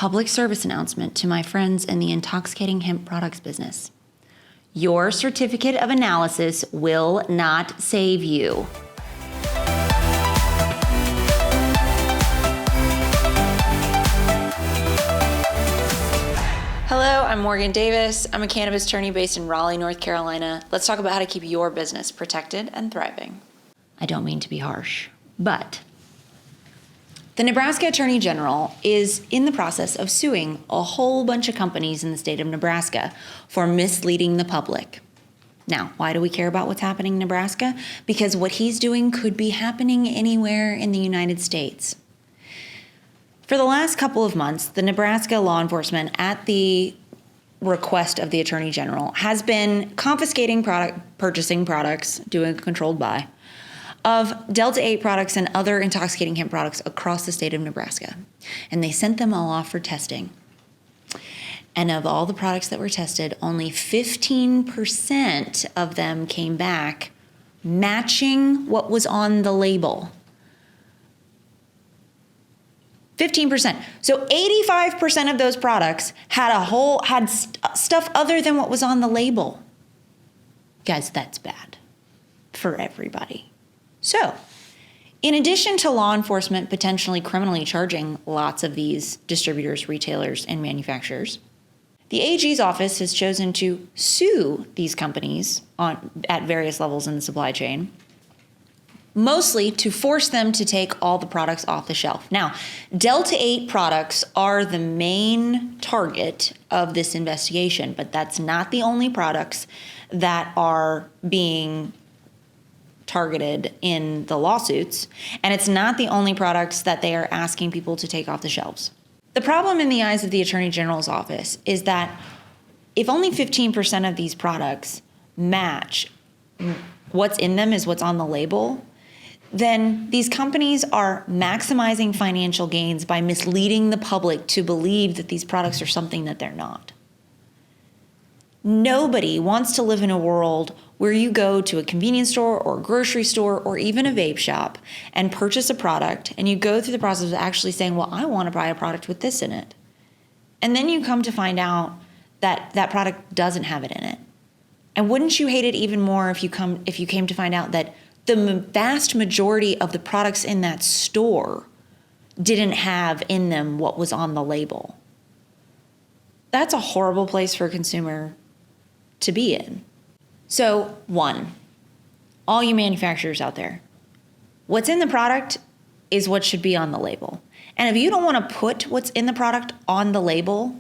public service announcement to my friends in the intoxicating hemp products business. Your certificate of analysis will not save you. Hello, I'm Morgan Davis. I'm a cannabis attorney based in Raleigh, North Carolina. Let's talk about how to keep your business protected and thriving. I don't mean to be harsh, but the Nebraska Attorney General is in the process of suing a whole bunch of companies in the state of Nebraska for misleading the public. Now, why do we care about what's happening in Nebraska? Because what he's doing could be happening anywhere in the United States. For the last couple of months, the Nebraska law enforcement, at the request of the Attorney General, has been confiscating purchasing products, doing a controlled buy, of Delta-8 products and other intoxicating hemp products across the state of Nebraska. And they sent them all off for testing. And of all the products that were tested, only 15% of them came back matching what was on the label. 15%. So 85% of those products had stuff other than what was on the label. Guys, that's bad for everybody. So, in addition to law enforcement potentially criminally charging lots of these distributors, retailers, and manufacturers, the AG's office has chosen to sue these companies at various levels in the supply chain, mostly to force them to take all the products off the shelf. Now, Delta-8 products are the main target of this investigation, but that's not the only products that are being targeted in the lawsuits, and it's not the only products that they are asking people to take off the shelves. The problem in the eyes of the Attorney General's office is that if only 15% of these products match what's in them is what's on the label, then these companies are maximizing financial gains by misleading the public to believe that these products are something that they're not. Nobody wants to live in a world where you go to a convenience store or a grocery store or even a vape shop and purchase a product, and you go through the process of actually saying, well, I want to buy a product with this in it. And then you come to find out that that product doesn't have it in it. And wouldn't you hate it even more if you came to find out that the vast majority of the products in that store didn't have in them what was on the label? That's a horrible place for a consumer to be in. So, one, all you manufacturers out there, what's in the product is what should be on the label. And if you don't want to put what's in the product on the label,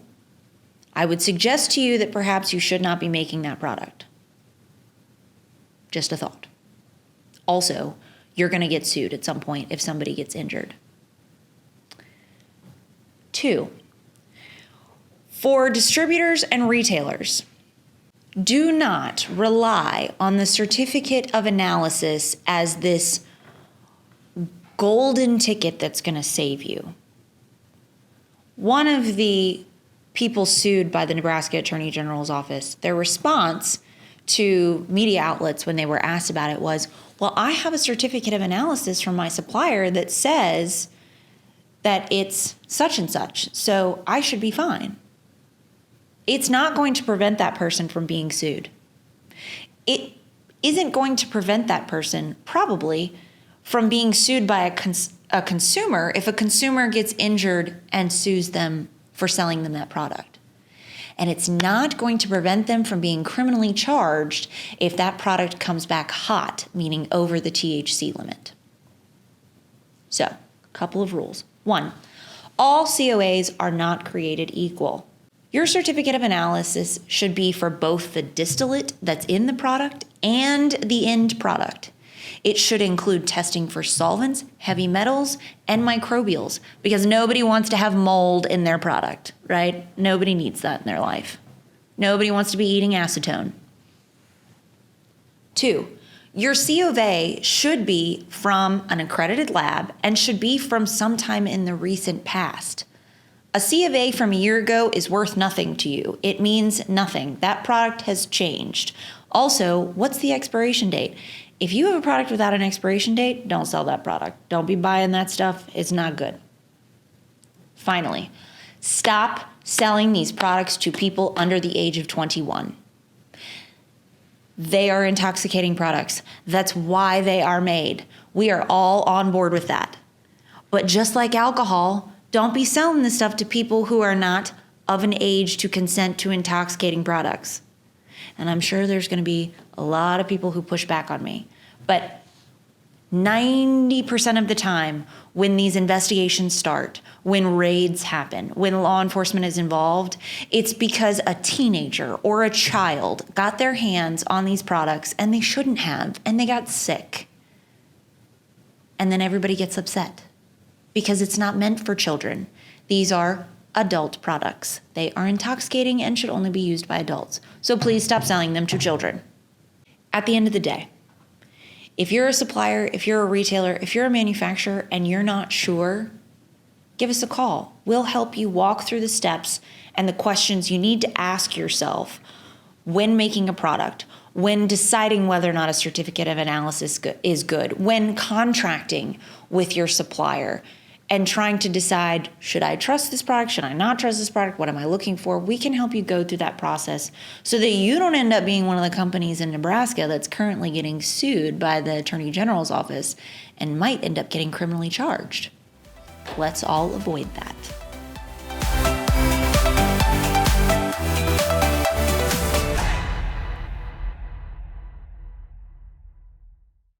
I would suggest to you that perhaps you should not be making that product. Just a thought. Also, you're going to get sued at some point if somebody gets injured. Two, for distributors and retailers, do not rely on the certificate of analysis as this golden ticket that's going to save you. One of the people sued by the Nebraska Attorney General's office, their response to media outlets when they were asked about it was, well, I have a certificate of analysis from my supplier that says that it's such and such, so I should be fine. It's not going to prevent that person from being sued. It isn't going to prevent that person, probably, from being sued by a consumer if a consumer gets injured and sues them for selling them that product. And it's not going to prevent them from being criminally charged if that product comes back hot, meaning over the THC limit. So, a couple of rules. One, all COAs are not created equal. Your certificate of analysis should be for both the distillate that's in the product and the end product. It should include testing for solvents, heavy metals, and microbials, because nobody wants to have mold in their product, right? Nobody needs that in their life. Nobody wants to be eating acetone. Two, your COA should be from an accredited lab and should be from sometime in the recent past. A C of A from a year ago is worth nothing to you. It means nothing. That product has changed. Also, what's the expiration date? If you have a product without an expiration date, don't sell that product. Don't be buying that stuff. It's not good. Finally, Stop selling these products to people under the age of 21. They are intoxicating products. That's why they are made. We are all on board with that. But just like alcohol, don't be selling this stuff to people who are not of an age to consent to intoxicating products. And I'm sure there's going to be a lot of people who push back on me. But 90% of the time, when these investigations start, when raids happen, when law enforcement is involved, it's because a teenager or a child got their hands on these products and they shouldn't have, and they got sick. And then everybody gets upset because it's not meant for children. These are adult products. They are intoxicating and should only be used by adults. So please stop selling them to children. At the end of the day, if you're a supplier, if you're a retailer, if you're a manufacturer and you're not sure, give us a call. We'll help you walk through the steps and the questions you need to ask yourself when making a product, when deciding whether or not a certificate of analysis is good, when contracting with your supplier and trying to decide, should I trust this product? Should I not trust this product? What am I looking for? We can help you go through that process so that you don't end up being one of the companies in Nebraska that's currently getting sued by the Attorney General's office and might end up getting criminally charged. Let's all avoid that.